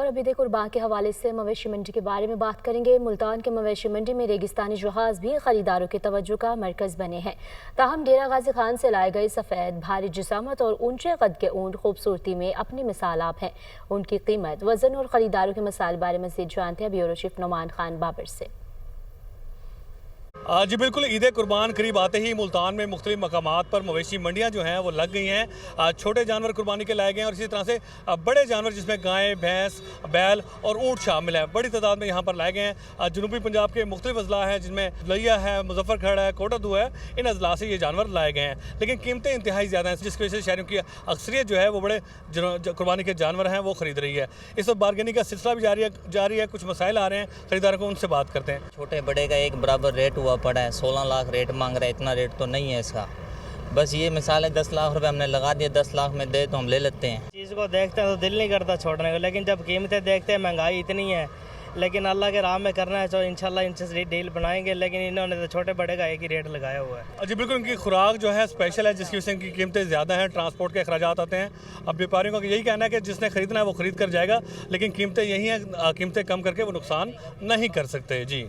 और अभी ईद कुर्बान के हवाले से मवेशी मंडी के बारे में बात करेंगे। मुल्तान के मवेशी मंडी में रेगिस्तानी जहाज़ भी खरीदारों की तवज्जो का मरकज़ बने हैं। ताहम डेरा गाजी खान से लाए गए सफ़ेद भारी जिसामत और ऊंचे कद के ऊँट खूबसूरती में अपनी मिसाल आप हैं। उनकी कीमत, वजन और ख़रीदारों के मसाइल बारे मज़ीद जानते हैं ब्यूरो चीफ नुमान खान बाबर से। जी बिल्कुल, ईद कुर्बान करीब आते ही मुल्तान में मुख्तलिफ मकामात पर मवेशी मंडियाँ जो हैं वो लग गई हैं। छोटे जानवर कुर्बानी के लाए गए हैं और इसी तरह से बड़े जानवर जिसमें गायें, भैंस, बैल और ऊँट शामिल है, बड़ी तादाद में यहाँ पर लाए गए हैं। जनूबी पंजाब के मुख्तलिफ अजला हैं जिनमें लैया है, मुजफ्फरगढ़ है, कोटादू है, इन अजला से ये जानवर लाए गए हैं। लेकिन कीमतें इंतहाई ज़्यादा हैं, जिसकी वजह से शहरों की अक्सरियत जो है वो बड़े कुर्बानी के जानवर हैं वो ख़रीद रही है। इस वक्त बारगेनिंग का सिलसिला भी जारी है। कुछ मसाइल आ रहे हैं, खरीदारों को उनसे बात करते हैं। छोटे बड़े का एक बराबर रेट हुआ पड़ा है, 16 लाख रेट मांग रहा है। इतना रेट तो नहीं है इसका, बस ये मिसाल है 10 लाख रुपए हमने लगा दिए, 10 लाख में दे तो हम ले लेते हैं। चीज़ को देखते हैं तो दिल नहीं करता छोड़ने को, लेकिन जब कीमतें देखते हैं महंगाई इतनी है, लेकिन अल्लाह के राह में करना है तो इंशाल्लाह इनसे डील बनाएंगे। लेकिन इन्होंने तो छोटे बड़े का एक ही रेट लगाया हुआ है। जी बिल्कुल, इनकी खुराक जो है स्पेशल है, जिसकी वजह से इनकी कीमतें ज़्यादा हैं, ट्रांसपोर्ट के अखराजात आते हैं। अब व्यापारियों का यही कहना है कि जिसने खरीदना है वो खरीद कर जाएगा, लेकिन कीमतें यही हैं, कीमतें कम करके वो नुकसान नहीं कर सकते। जी।